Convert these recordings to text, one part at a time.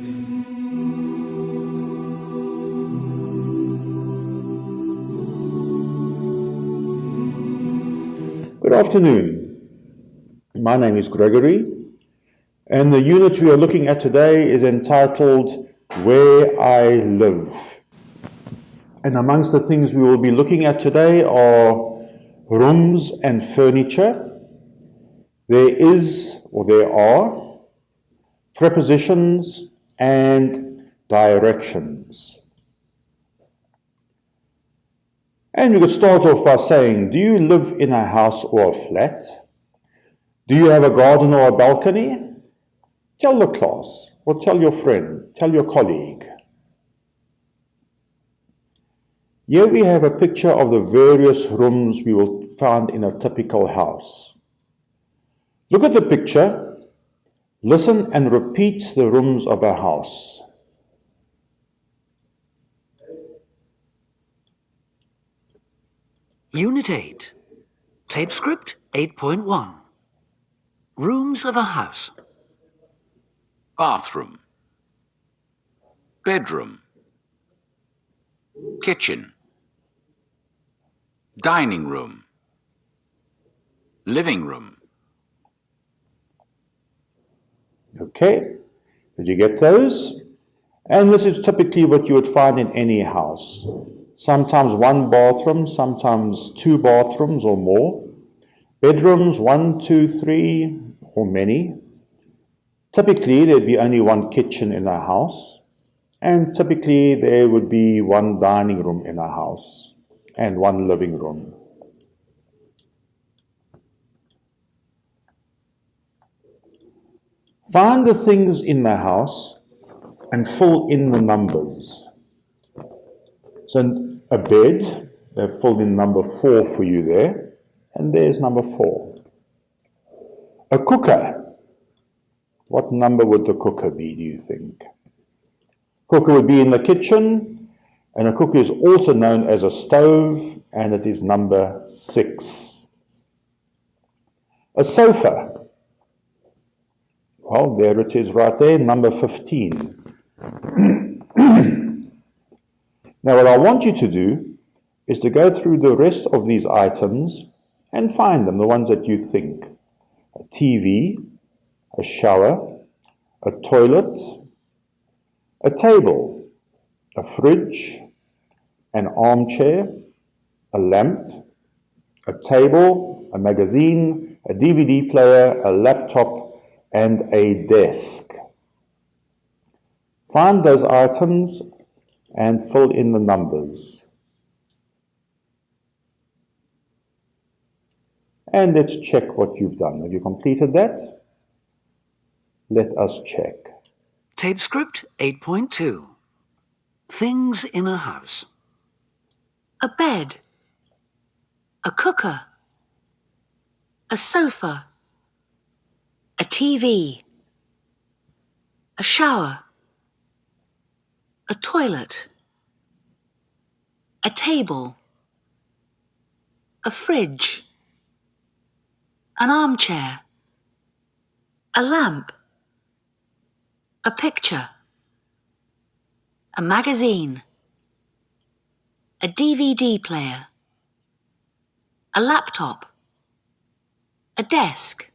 Good afternoon. My name is Gregory, and the unit we are looking at today is entitled Where I Live. And amongst the things we will be looking at today are rooms and furniture. There are prepositions and directions. And we could start off by saying, do you live in a house or a flat? Do you have a garden or a balcony? Tell the class, or tell your friend, tell your colleague. Here we have a picture of the various rooms we will find in a typical house. Look at the picture, listen and repeat the rooms of a house. Unit 8, Tape Script 8.1, Rooms of a House. Bathroom, bedroom, kitchen, dining room, living room. Okay, did you get those? And this is typically what you would find in any house. Sometimes one bathroom, sometimes two bathrooms or more. Bedrooms, 1, 2, 3, or many. Typically, there'd be only one kitchen in a house. And typically, there would be one dining room in a house and one living room. Find the things in the house and fill in the numbers. So a bed, they've filled in number 4 for you there, and there's number 4. A cooker, what number would the cooker be, do you think? Cooker would be in the kitchen, and a cooker is also known as a stove, and it is number 6. A sofa, well, there it is right there, number 15. Now, what I want you to do is to go through the rest of these items and find them, the ones that you think. A TV, a shower, a toilet, a table, a fridge, an armchair, a lamp, a table, a magazine, a DVD player, a laptop, and a desk. Find those items and fill in the numbers. And let's check what you've done. Have you completed that? Let us check. Tape Script 8.2, Things in a House. A bed, a cooker, a sofa, a TV, a shower, a toilet, a table, a fridge, an armchair, a lamp, a picture, a magazine, a DVD player, a laptop, a desk.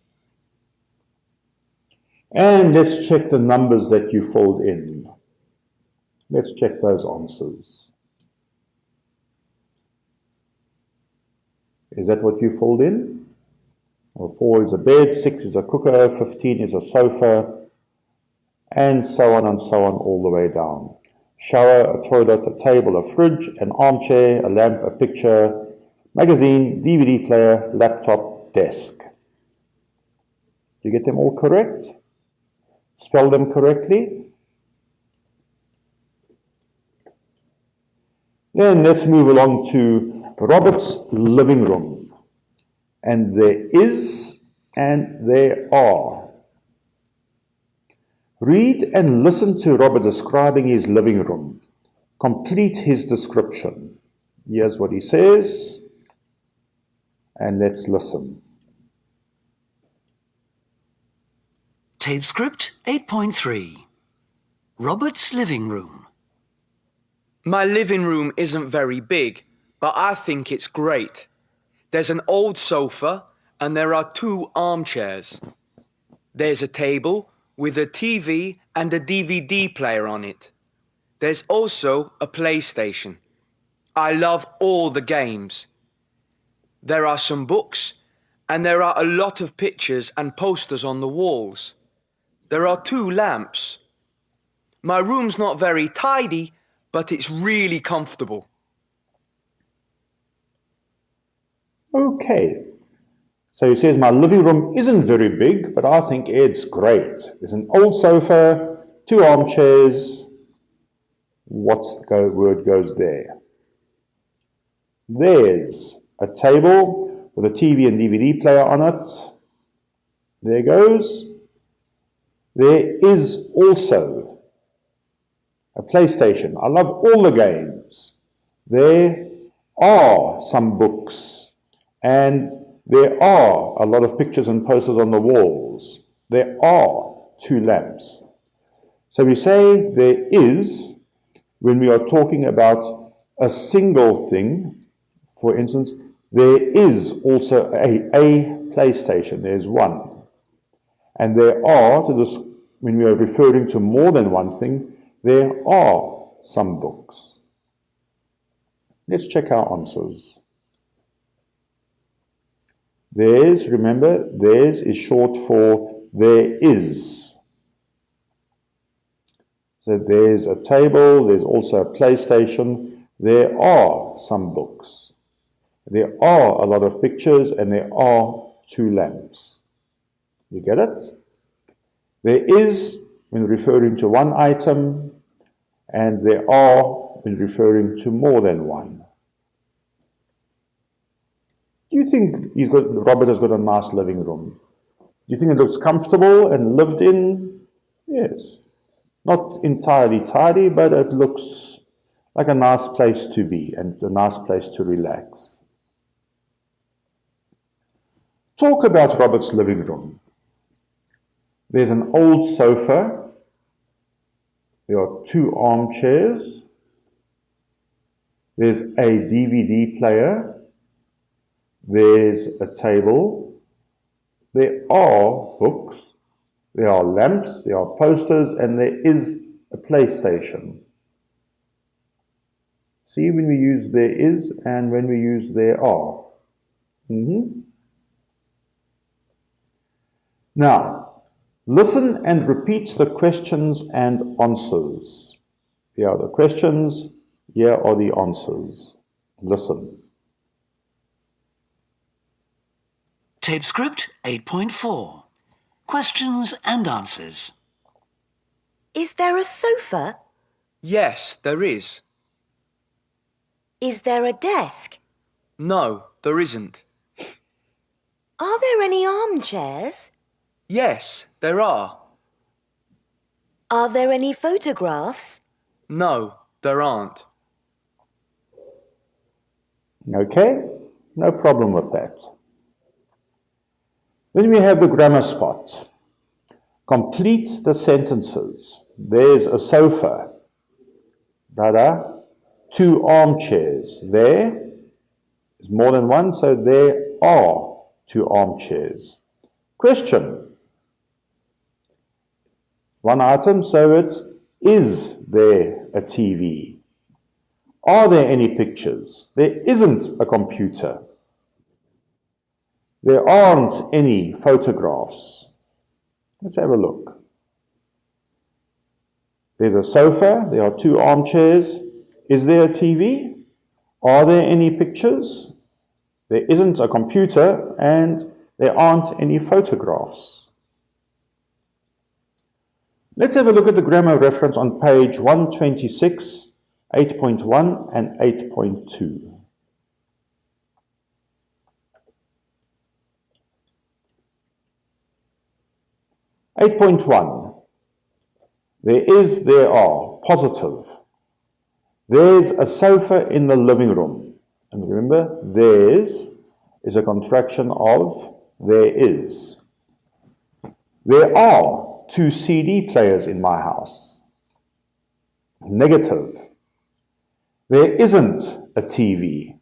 And let's check the numbers that you filled in. Let's check those answers. Is that what you filled in? Well, 4 is a bed, 6 is a cooker, 15 is a sofa, and so on all the way down. Shower, a toilet, a table, a fridge, an armchair, a lamp, a picture, magazine, DVD player, laptop, desk. Do you get them all correct? Spell them correctly? Then let's move along to Robert's living room. And there is and there are. Read and listen to Robert describing his living room. Complete his description. Here's what he says, and let's listen. Tape Script 8.3, Robert's living room. My living room isn't very big, but I think it's great. There's an old sofa and there are 2 armchairs. There's a table with a TV and a DVD player on it. There's also a PlayStation. I love all the games. There are some books and there are a lot of pictures and posters on the walls. There are 2 lamps. My room's not very tidy, but it's really comfortable. Okay. So he says, my living room isn't very big, but I think it's great. There's an old sofa, 2 armchairs. What's the word goes there? There's a table with a TV and DVD player on it. There goes. There is also a PlayStation. I love all the games. There are some books, and there are a lot of pictures and posters on the walls. There are 2 lamps. So we say there is when we are talking about a single thing. For instance, there is also a PlayStation. There's one. And there are, when we are referring to more than one thing, there are some books. Let's check our answers. There's, remember, there's is short for there is. So there's a table, there's also a PlayStation, there are some books. There are a lot of pictures and there are 2 lamps. You get it? There is when referring to one item, and there are when referring to more than one. Do you think Robert has got a nice living room? Do you think it looks comfortable and lived in? Yes. Not entirely tidy, but it looks like a nice place to be and a nice place to relax. Talk about Robert's living room. There's an old sofa. There are 2 armchairs. There's a DVD player. There's a table. There are books. There are lamps. There are posters. And there is a PlayStation. See when we use there is and when we use there are. Now, listen and repeat the questions and answers. Here are the questions, here are the answers. Listen. Tape script 8.4. Questions and answers. Is there a sofa? Yes, there is. Is there a desk? No, there isn't. Are there any armchairs? Yes, there are. Are there any photographs? No, there aren't. Okay, no problem with that. Then we have the grammar spot. Complete the sentences. There's a sofa. Dada. 2 armchairs. There is more than one, so there are 2 armchairs. Question. One item, so it is there a TV? Are there any pictures? There isn't a computer. There aren't any photographs. Let's have a look. There's a sofa, there are 2 armchairs. Is there a TV? Are there any pictures? There isn't a computer and there aren't any photographs. Let's have a look at the grammar reference on page 126, 8.1 and 8.2. (8.1) There are, positive. There's a sofa in the living room. And remember, there's is a contraction of there is. There are 2 CD players in my house. Negative. There isn't a TV.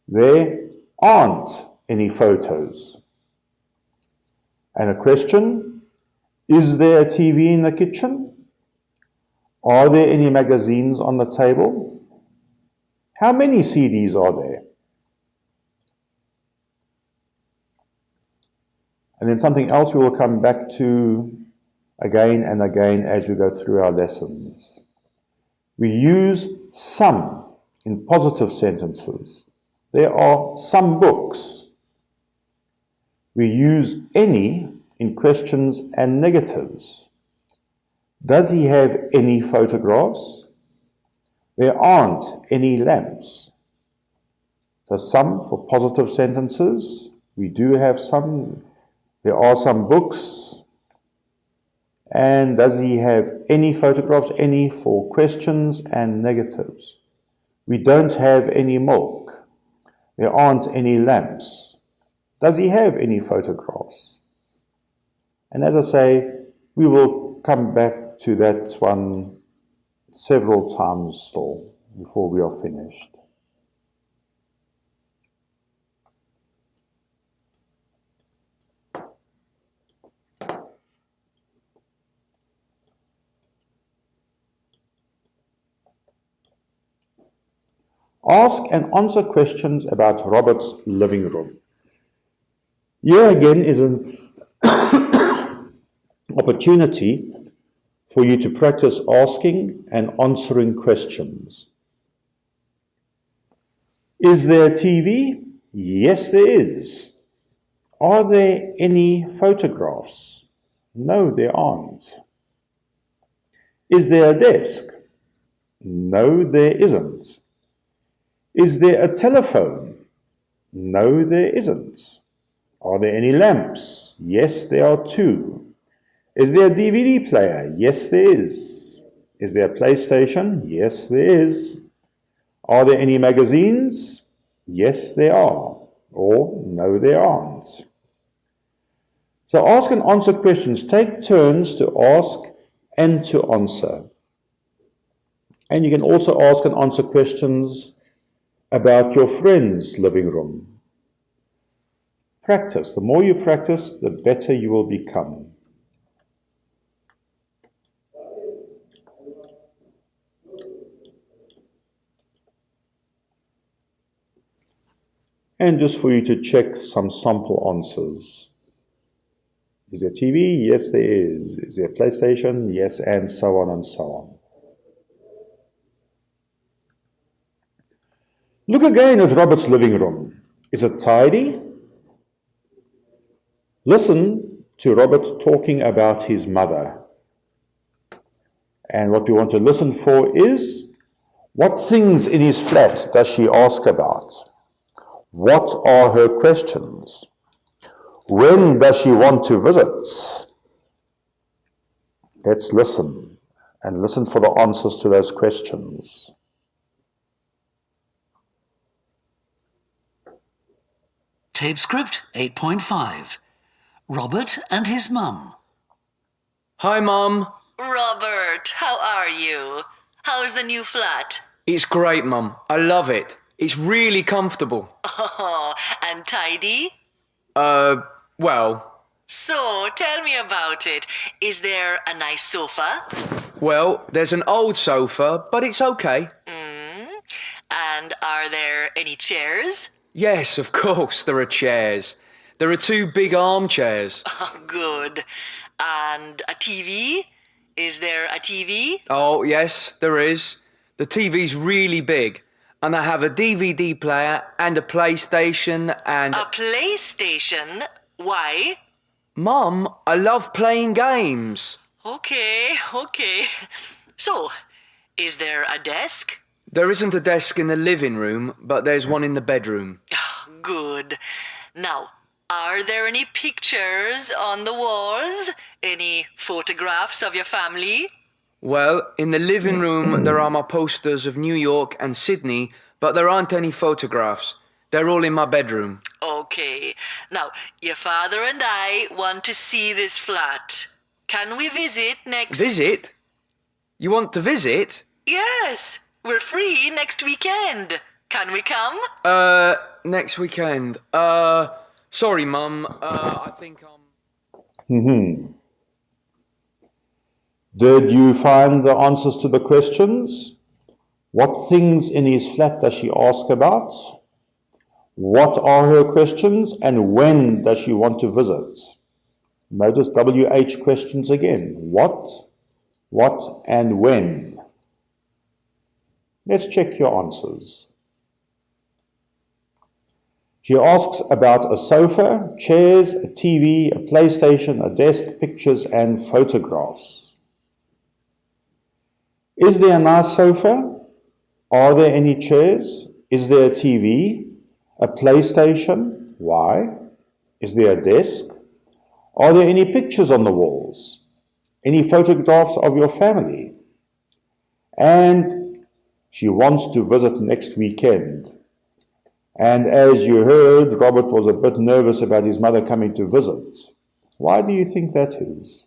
There aren't any photos. And a question, is there a TV in the kitchen? Are there any magazines on the table? How many CDs are there? And then something else we will come back to again and again as we go through our lessons. We use some in positive sentences. There are some books. We use any in questions and negatives. Does he have any photographs? There aren't any lamps. So some for positive sentences. We do have some. There are some books. And does he have any photographs? Any for questions and negatives. We don't have any milk. There aren't any lamps. Does he have any photographs? And as I say, we will come back to that one several times still before we are finished. Ask and answer questions about Robert's living room. Here again is an opportunity for you to practice asking and answering questions. Is there a TV? Yes, there is. Are there any photographs? No, there aren't. Is there a desk? No, there isn't. Is there a telephone? No, there isn't. Are there any lamps? Yes, there are two. Is there a DVD player? Yes, there is. Is there a PlayStation? Yes, there is. Are there any magazines? Yes, there are. Or no, there aren't. So ask and answer questions. Take turns to ask and to answer. And you can also ask and answer questions about your friend's living room. Practice. The more you practice, the better you will become. And just for you to check some sample answers. Is there TV? Yes, there is. Is there a PlayStation? Yes, and so on and so on. Look again at Robert's living room. Is it tidy? Listen to Robert talking about his mother. And what we want to listen for is, what things in his flat does she ask about? What are her questions? When does she want to visit? Let's listen and listen for the answers to those questions. Tape script 8.5. Robert and his mum. Hi, Mum. Robert, how are you? How's the new flat? It's great, Mum. I love it. It's really comfortable. Oh, and tidy? Well, So, tell me about it. Is there a nice sofa? there's an old sofa, but it's okay. And are there any chairs? Yes, of course, there are chairs. There are 2 big armchairs. Oh, good. And a TV? Is there a TV? Oh, yes, there is. The TV's really big. And I have a DVD player and a PlayStation and... A PlayStation? Why? Mum, I love playing games. Okay. So, is there a desk? There isn't a desk in the living room, but there's one in the bedroom. Good. Now, are there any pictures on the walls? Any photographs of your family? Well, in the living room there are my posters of New York and Sydney, but there aren't any photographs. They're all in my bedroom. Okay. Now, your father and I want to see this flat. Can we visit next... Visit? You want to visit? Yes, we're free next weekend. Can we come? Next weekend. Sorry, Mum. I think I'm... Did you find the answers to the questions? What things in his flat does she ask about? What are her questions and when does she want to visit? Notice WH questions again. What, and when? Let's check your answers. She asks about a sofa, chairs, a TV, a PlayStation, a desk, pictures, and photographs. Is there a nice sofa? Are there any chairs? Is there a TV? A PlayStation? Why? Is there a desk? Are there any pictures on the walls? Any photographs of your family? And she wants to visit next weekend. And as you heard, Robert was a bit nervous about his mother coming to visit. Why do you think that is?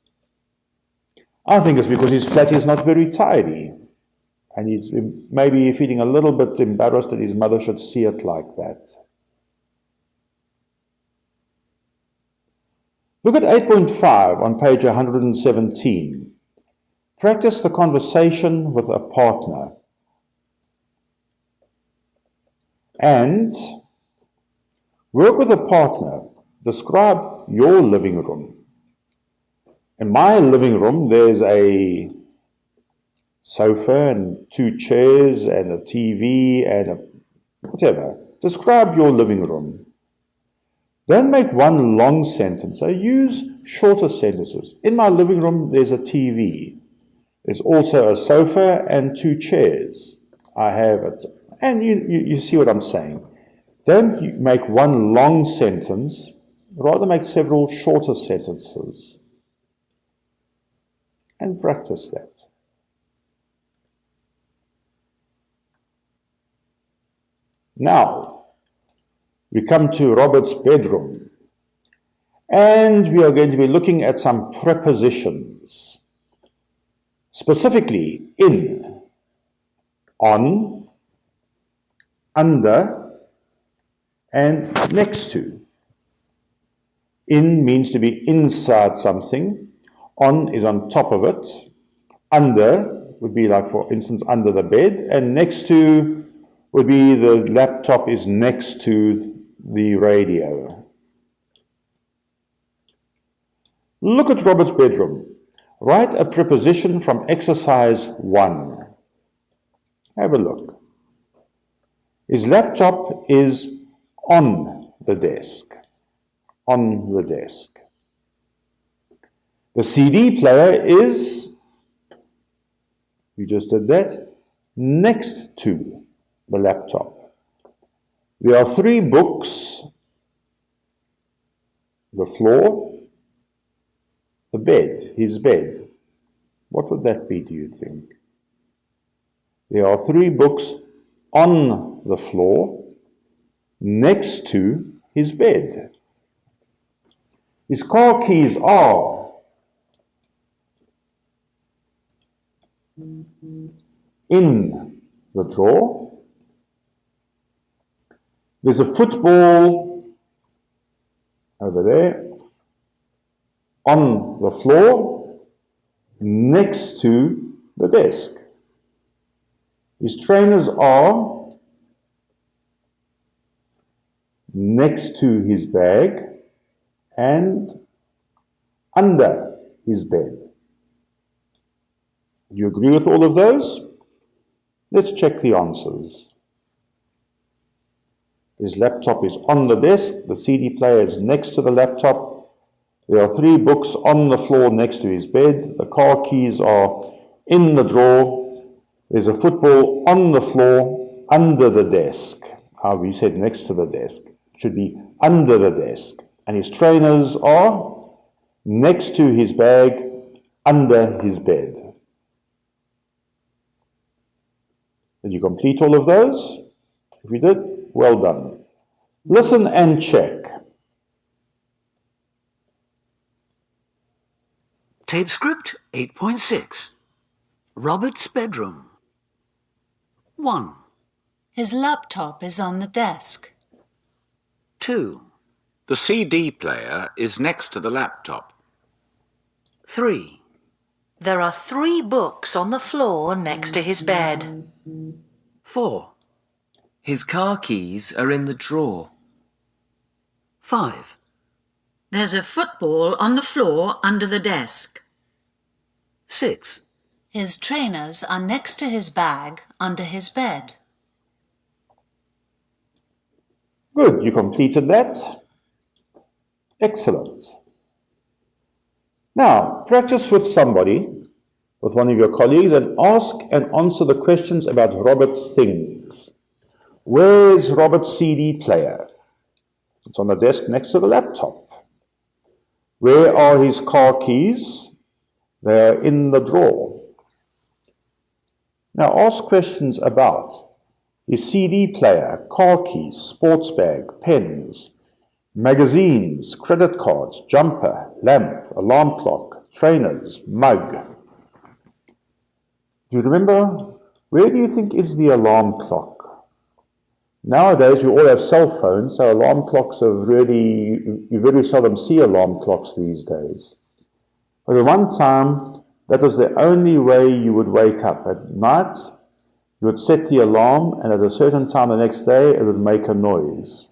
I think it's because his flat is not very tidy. And he's maybe feeling a little bit embarrassed that his mother should see it like that. Look at 8.5 on page 117. Practice the conversation with a partner. And work with a partner. Describe your living room. In my living room, there's a sofa and 2 chairs and a TV and a whatever. Describe your living room. Don't make one long sentence. Use shorter sentences. In my living room, there's a TV. There's also a sofa and 2 chairs. I have it. And you see what I'm saying. Don't make one long sentence. Rather make several shorter sentences. And practice that. Now, we come to Robert's bedroom, and we are going to be looking at some prepositions, specifically in, on, under, and next to. In means to be inside something, on is on top of it, under would be like, for instance, under the bed, and next to would be the laptop is next to the radio. Look at Robert's bedroom. Write a preposition from exercise 1. Have a look. His laptop is on the desk. On the desk. The CD player is, we just did that, next to the laptop. There are 3 books, the floor, the bed, his bed. What would that be, do you think? There are 3 books on the floor, next to his bed. His car keys are in the drawer. There's a football over there on the floor next to the desk. His trainers are next to his bag and under his bed. Do you agree with all of those? Let's check the answers. His laptop is on the desk. The CD player is next to the laptop. There are 3 books on the floor next to his bed. The car keys are in the drawer. There's a football on the floor under the desk. We said next to the desk. It should be under the desk. And his trainers are next to his bag under his bed. Did you complete all of those? If you did, well done. Listen and check. Tape script 8.6. Robert's bedroom. 1, His laptop is on the desk. 2, The CD player is next to the laptop. 3, There are 3 books on the floor next to his bed. 4, His car keys are in the drawer. 5, There's a football on the floor under the desk. 6, His trainers are next to his bag under his bed. Good, you completed that. Excellent. Now, practice with somebody, with one of your colleagues, and ask and answer the questions about Robert's things. Where's Robert's CD player? It's on the desk next to the laptop. Where are his car keys? They're in the drawer. Now ask questions about his CD player, car keys, sports bag, pens, magazines, credit cards, jumper, lamp, alarm clock, trainers, mug. Do you remember? Where do you think is the alarm clock? Nowadays, we all have cell phones, so alarm clocks are really, you very seldom see alarm clocks these days. But at one time, that was the only way you would wake up. At night, you would set the alarm, and at a certain time the next day, it would make a noise.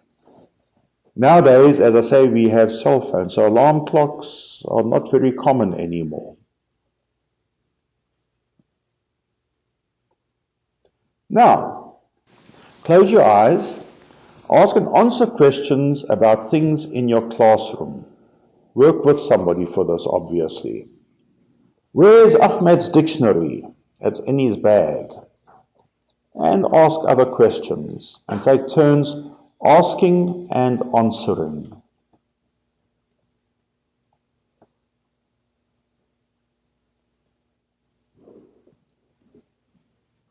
Nowadays, as I say, we have cell phones, so alarm clocks are not very common anymore. Now, close your eyes, ask and answer questions about things in your classroom. Work with somebody for this, obviously. Where's Ahmed's dictionary? It's in his bag. And ask other questions, and take turns asking and answering.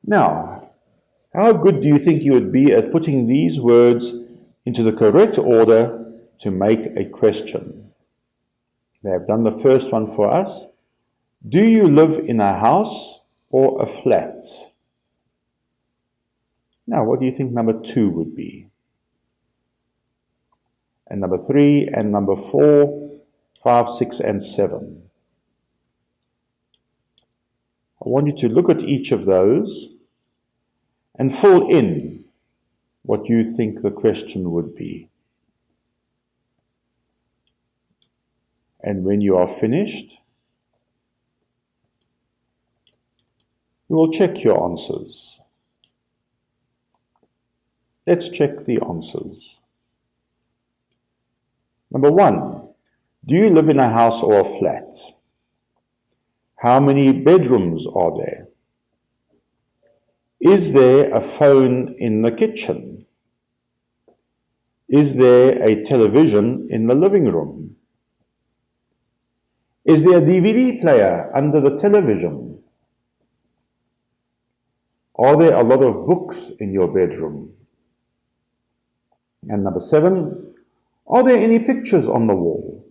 Now, how good do you think you would be at putting these words into the correct order to make a question? They have done the first one for us. Do you live in a house or a flat? Now, what do you think number 2 would be? And number 3 and number 4, 5, 6, and 7. I want you to look at each of those and fill in what you think the question would be. And when you are finished, you will check your answers. Let's check the answers. Number 1, do you live in a house or a flat? How many bedrooms are there? Is there a phone in the kitchen? Is there a television in the living room? Is there a DVD player under the television? Are there a lot of books in your bedroom? And number 7, are there any pictures on the wall?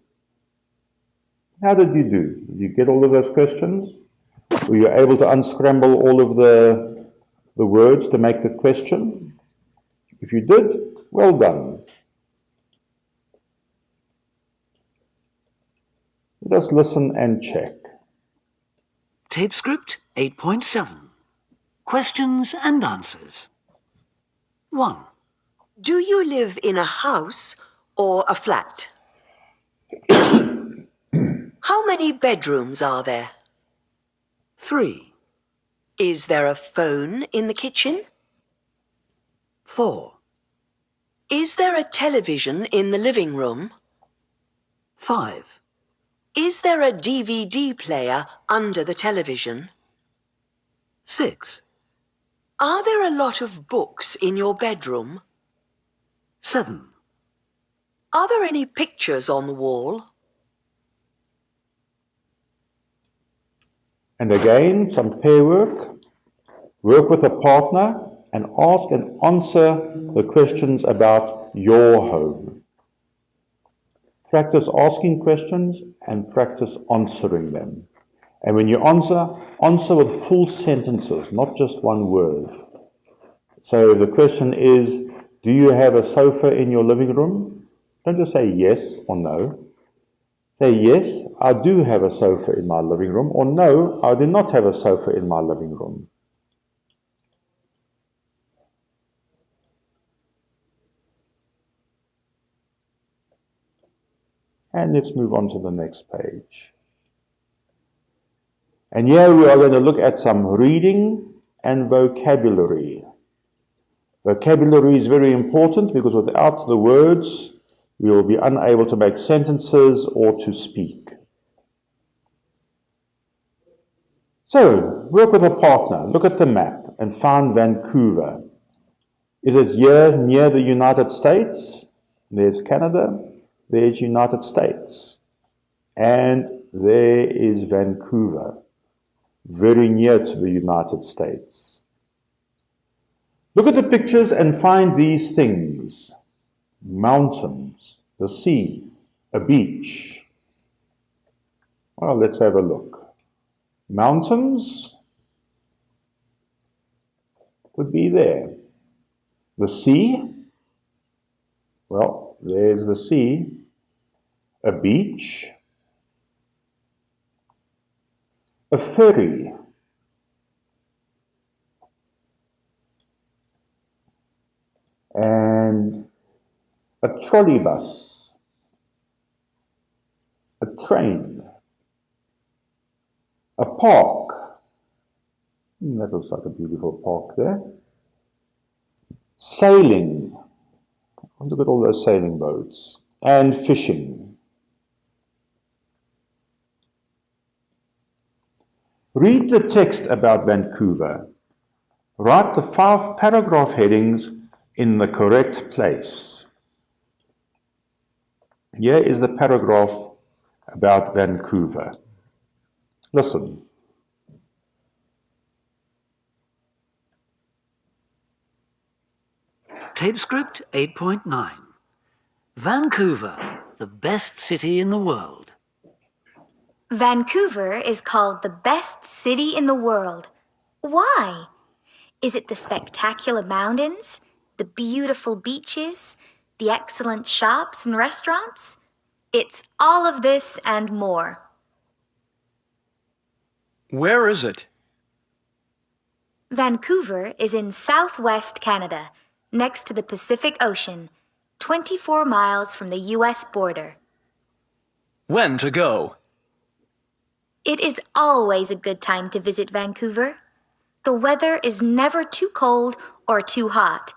How did you do? Did you get all of those questions? Were you able to unscramble all of the words to make the question? If you did, well done. Let us listen and check. Tape script 8.7. Questions and answers. 1, Do you live in a house or a flat? How many bedrooms are there? 3, Is there a phone in the kitchen? 4, Is there a television in the living room? 5, Is there a DVD player under the television? 6, Are there a lot of books in your bedroom? 7, Are there any pictures on the wall? And again, some pair work. Work with a partner and ask and answer the questions about your home. Practice asking questions and practice answering them. And when you answer with full sentences, not just one word. So if the question is, do you have a sofa in your living room? Don't just say yes or no. Say, yes, I do have a sofa in my living room, or no, I do not have a sofa in my living room. And let's move on to the next page. And here we are going to look at some reading and vocabulary. Vocabulary is very important because without the words, we will be unable to make sentences or to speak. So, work with a partner, look at the map and find Vancouver. Is it here near the United States? There's Canada, there's United States, and there is Vancouver, very near to the United States. Look at the pictures and find these things. Mountains, the sea, a beach. Well, let's have a look. Mountains would be there. The sea, well, there's the sea. A beach. A ferry. And a trolley bus. A train. A park. That looks like a beautiful park there. Sailing. Look at all those sailing boats. And fishing. Read the text about Vancouver. Write the 5 paragraph headings in the correct place. Here is the paragraph about Vancouver. Listen. Tape script 8.9. Vancouver, the best city in the world. Vancouver is called the best city in the world. Why? Is it the spectacular mountains, the beautiful beaches, the excellent shops and restaurants? It's all of this and more. Where is it? Vancouver is in southwest Canada, next to the Pacific Ocean, 24 miles from the U.S. border. When to go? It is always a good time to visit Vancouver. The weather is never too cold or too hot.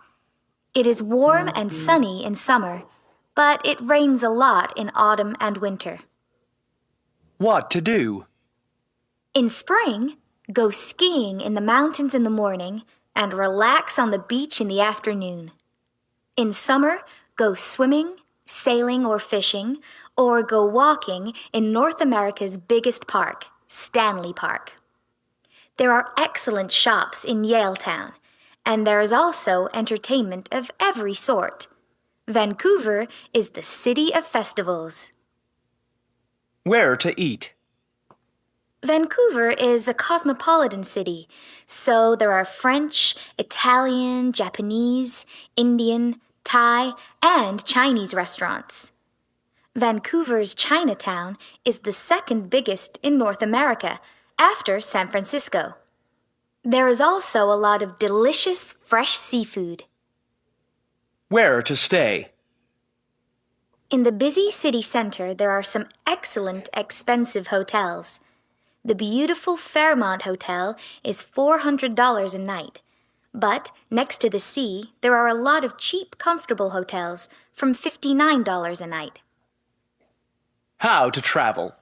It is warm and sunny in summer, but it rains a lot in autumn and winter. What to do? In spring, go skiing in the mountains in the morning and relax on the beach in the afternoon. In summer, go swimming, sailing or fishing, or go walking in North America's biggest park, Stanley Park. There are excellent shops in Yaletown, and there is also entertainment of every sort. Vancouver is the city of festivals. Where to eat? Vancouver is a cosmopolitan city, so there are French, Italian, Japanese, Indian, Thai, and Chinese restaurants. Vancouver's Chinatown is the second biggest in North America, after San Francisco. There is also a lot of delicious fresh seafood. Where to stay? In the busy city center, there are some excellent, expensive hotels. The beautiful Fairmont Hotel is $400 a night. But next to the sea, there are a lot of cheap, comfortable hotels from $59 a night. How to travel?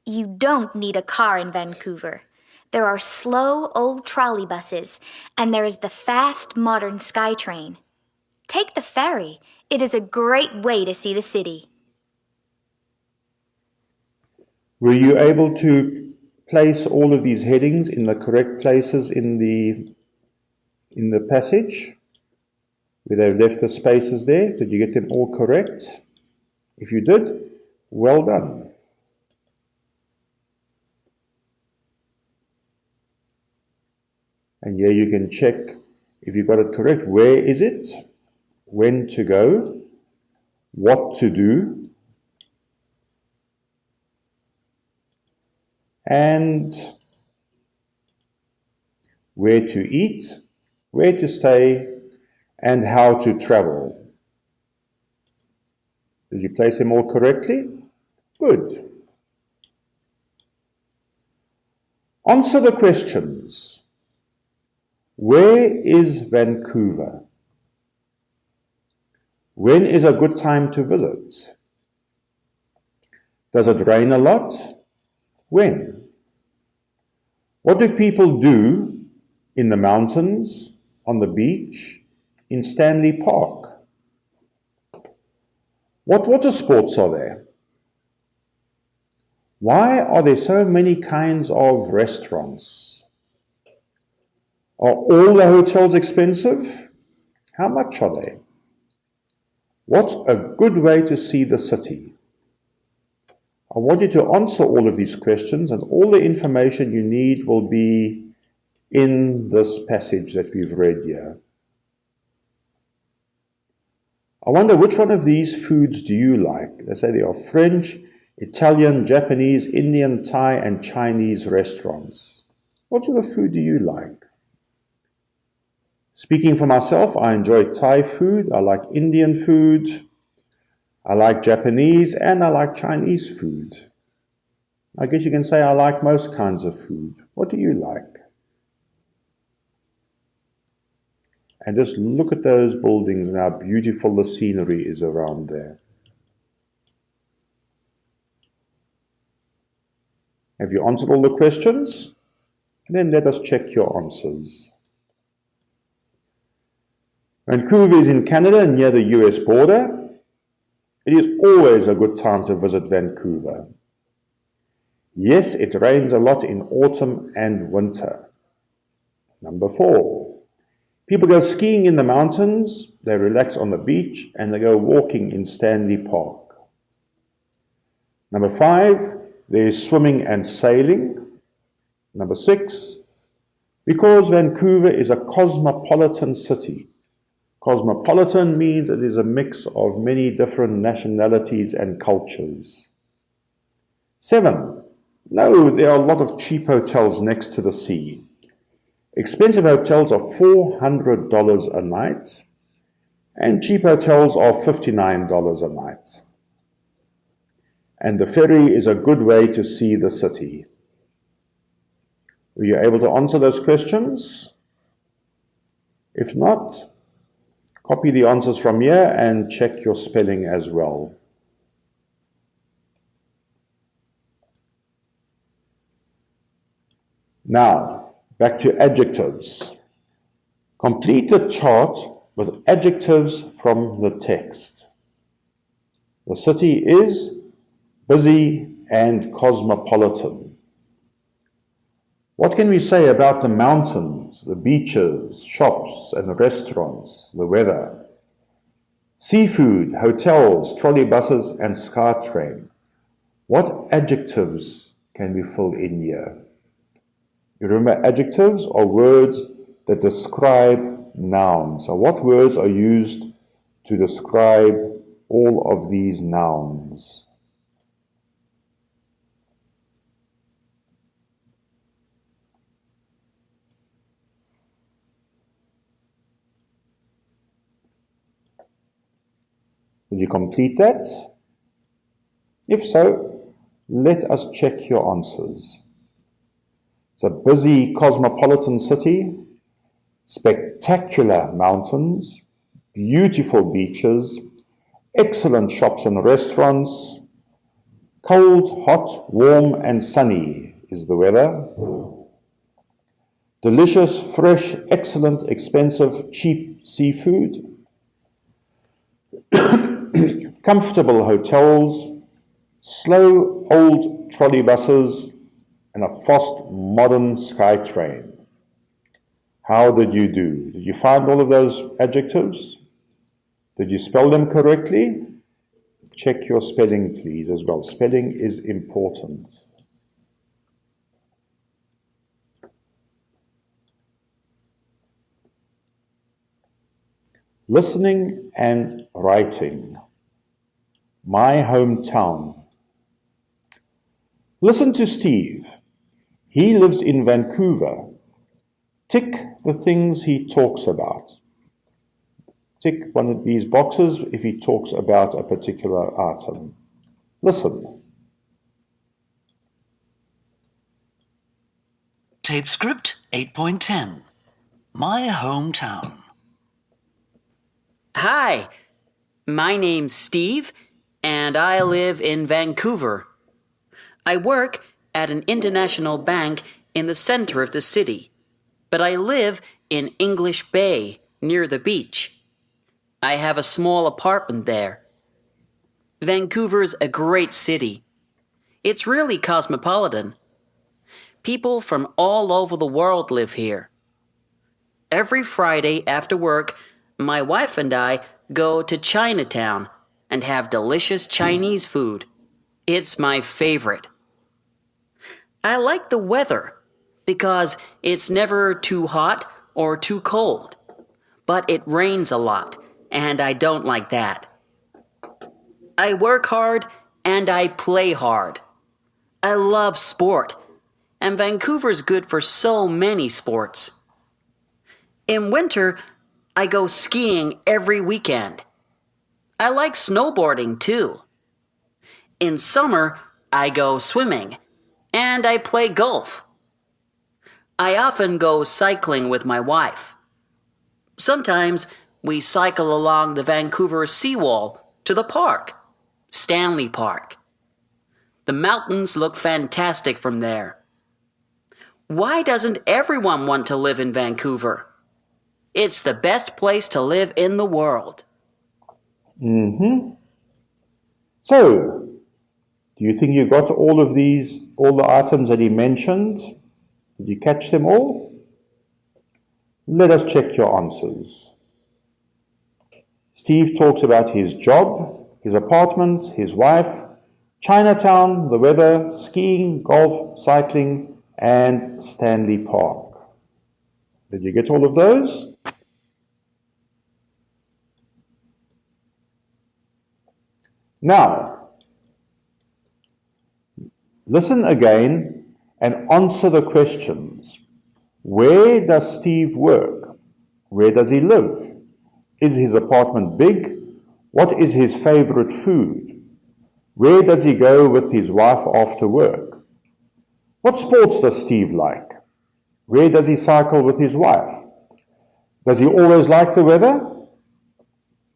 You don't need a car in Vancouver. There are slow, old trolley buses, and there is the fast, modern SkyTrain. Take the ferry. It is a great way to see the city. Were you able to place all of these headings in the correct places in the passage? Where they've left the spaces there? Did you get them all correct? If you did, well done. And here you can check if you got it correct. Where is it? When to go? What to do? And where to eat, where to stay, and how to travel. Did you place them all correctly? Good. Answer the questions. Where is Vancouver? When is a good time to visit? Does it rain a lot? When? What do people do in the mountains, on the beach, in Stanley Park? What water sports are there? Why are there so many kinds of restaurants? Are all the hotels expensive? How much are they? What's a good way to see the city? I want you to answer all of these questions, and all the information you need will be in this passage that we've read here. I wonder, which one of these foods do you like? They say there are French, Italian, Japanese, Indian, Thai, and Chinese restaurants. What sort of food do you like? Speaking for myself, I enjoy Thai food, I like Indian food, I like Japanese, and I like Chinese food. I guess you can say I like most kinds of food. What do you like? And just look at those buildings and how beautiful the scenery is around there. Have you answered all the questions? And then let us check your answers. Vancouver is in Canada near the US border. It is always a good time to visit Vancouver. Yes, it rains a lot in autumn and winter. Number 4. People go skiing in the mountains, they relax on the beach, and they go walking in Stanley Park. Number 5, there is swimming and sailing. Number 6, because Vancouver is a cosmopolitan city. Cosmopolitan means it is a mix of many different nationalities and cultures. 7, no, there are a lot of cheap hotels next to the sea. Expensive hotels are $400 a night, and cheap hotels are $59 a night. And the ferry is a good way to see the city. Were you able to answer those questions? If not, copy the answers from here and check your spelling as well. Now, back to adjectives. Complete the chart with adjectives from the text. The city is busy and cosmopolitan. What can we say about the mountains, the beaches, shops and restaurants, the weather? Seafood, hotels, trolley buses and SkyTrain. What adjectives can we fill in here? You remember, adjectives are words that describe nouns. So what words are used to describe all of these nouns? Will you complete that? If so, let us check your answers. It's a busy cosmopolitan city, spectacular mountains, beautiful beaches, excellent shops and restaurants, cold, hot, warm and sunny is the weather. Delicious, fresh, excellent, expensive, cheap seafood. Comfortable hotels, slow, old trolley buses, and a fast, modern SkyTrain. How did you do? Did you find all of those adjectives? Did you spell them correctly? Check your spelling, please, as well. Spelling is important. listening and writing. My hometown. Listen to Steve. He lives in Vancouver. Tick the things he talks about. Tick one of these boxes if he talks about a particular item. Listen. Tape script 8.10. My hometown. Hi, my name's Steve, and I live in Vancouver. I work at an international bank in the center of the city, but I live in English Bay, near the beach. I have a small apartment there. Vancouver's a great city. It's really cosmopolitan. People from all over the world live here. Every Friday after work, my wife and I go to Chinatown and have delicious Chinese food. It's my favorite. I like the weather because it's never too hot or too cold. But it rains a lot, and I don't like that. I work hard and I play hard. I love sport, and Vancouver's good for so many sports. In winter, I go skiing every weekend. I like snowboarding too. In summer, I go swimming, and I play golf. I often go cycling with my wife. Sometimes we cycle along the Vancouver seawall to the park, Stanley Park. The mountains look fantastic from there. Why doesn't everyone want to live in Vancouver? It's the best place to live in the world. So, do you think you got all the items that he mentioned? Did you catch them all? Let us check your answers. Steve talks about his job, his apartment, his wife, Chinatown, the weather, skiing, golf, cycling, and Stanley Park. Did you get all of those? Now, listen again and answer the questions. Where does Steve work? Where does he live? Is his apartment big? What is his favorite food? Where does he go with his wife after work? What sports does Steve like? Where does he cycle with his wife? Does he always like the weather?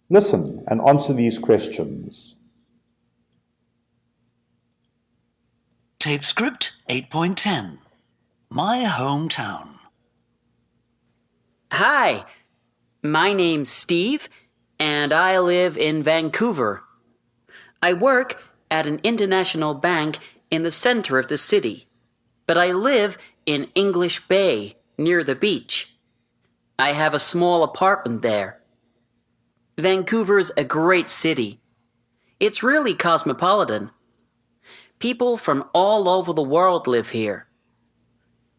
Listen and answer these questions. Tape script 8.10. My hometown. Hi, my name's Steve, and I live in Vancouver. I work at an international bank in the center of the city, but I live in English Bay, near the beach. I have a small apartment there. Vancouver's a great city. It's really cosmopolitan. People from all over the world live here.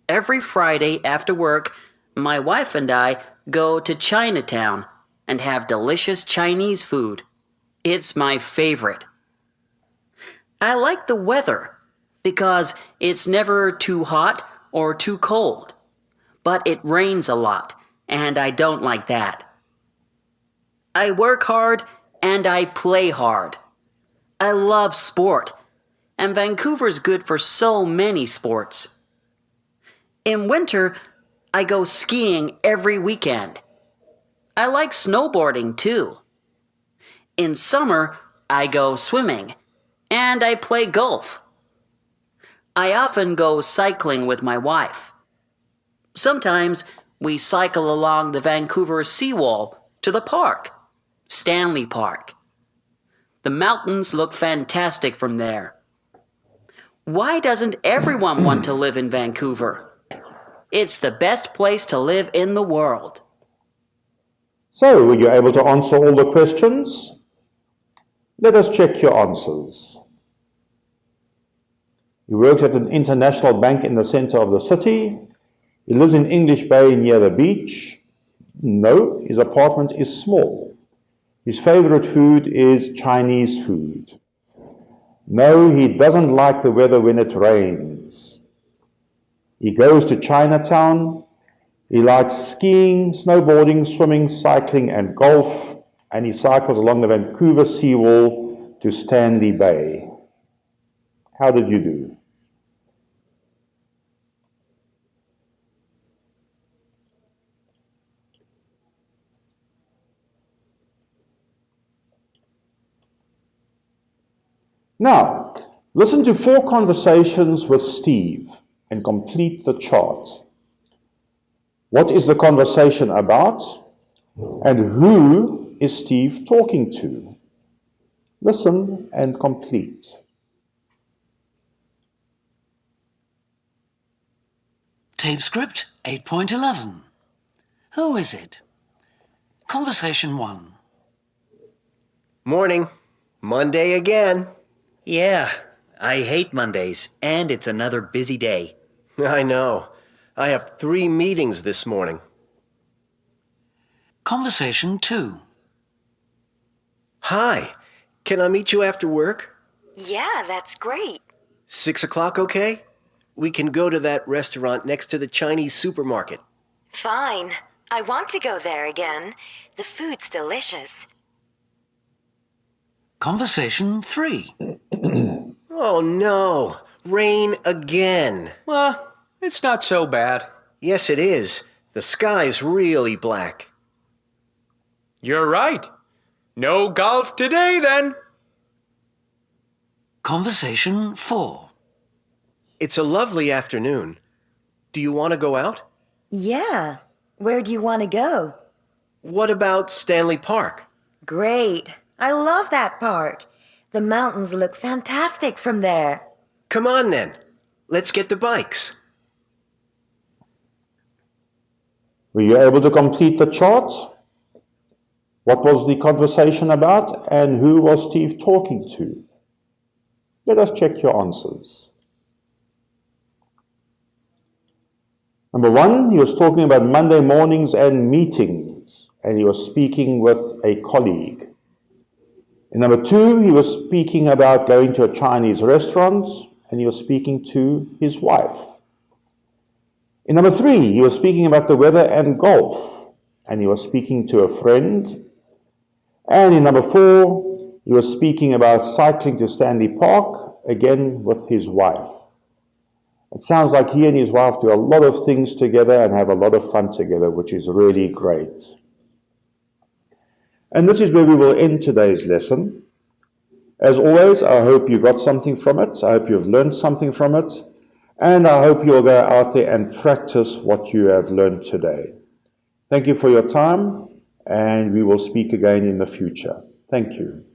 Every Friday after work, my wife and I go to Chinatown and have delicious Chinese food. It's my favorite. I like the weather because it's never too hot or too cold. But it rains a lot, and I don't like that. I work hard and I play hard. I love sport, and Vancouver's good for so many sports. In winter, I go skiing every weekend. I like snowboarding too. In summer, I go swimming, and I play golf. I often go cycling with my wife. Sometimes we cycle along the Vancouver seawall to the park, Stanley Park. The mountains look fantastic from there. Why doesn't everyone want to live in Vancouver? It's the best place to live in the world. So, were you able to answer all the questions? Let us check your answers. He works at an international bank in the center of the city. He lives in English Bay near the beach. No, his apartment is small. His favorite food is Chinese food. No, he doesn't like the weather when it rains. He goes to Chinatown. He likes skiing, snowboarding, swimming, cycling, and golf, and he cycles along the Vancouver seawall to Stanley Bay. How did you do? Now, listen to 4 conversations with Steve and complete the chart. What is the conversation about? And who is Steve talking to? Listen and complete. Tape script 8.11. Who is it? Conversation 1. Morning. Monday again. Yeah, I hate Mondays, and it's another busy day. I know. I have 3 meetings this morning. Conversation 2. Hi. Can I meet you after work? Yeah, that's great. 6 o'clock, okay? We can go to that restaurant next to the Chinese supermarket. Fine. I want to go there again. The food's delicious. Conversation 3. Oh no. Rain again. Well, it's not so bad. Yes, it is. The sky's really black. You're right. No golf today, then. Conversation 4. It's a lovely afternoon. Do you want to go out? Yeah. Where do you want to go? What about Stanley Park? Great. I love that park. The mountains look fantastic from there. Come on then. Let's get the bikes. Were you able to complete the chart? What was the conversation about, and who was Steve talking to? Let us check your answers. Number 1, he was talking about Monday mornings and meetings, and he was speaking with a colleague. In number 2, he was speaking about going to a Chinese restaurant, and he was speaking to his wife. In number 3, he was speaking about the weather and golf, and he was speaking to a friend. And in number 4, he was speaking about cycling to Stanley Park, again with his wife. It sounds like he and his wife do a lot of things together and have a lot of fun together, which is really great. And this is where we will end today's lesson. As always, I hope you got something from it. I hope you've learned something from it. And I hope you'll go out there and practice what you have learned today. Thank you for your time, and we will speak again in the future. Thank you.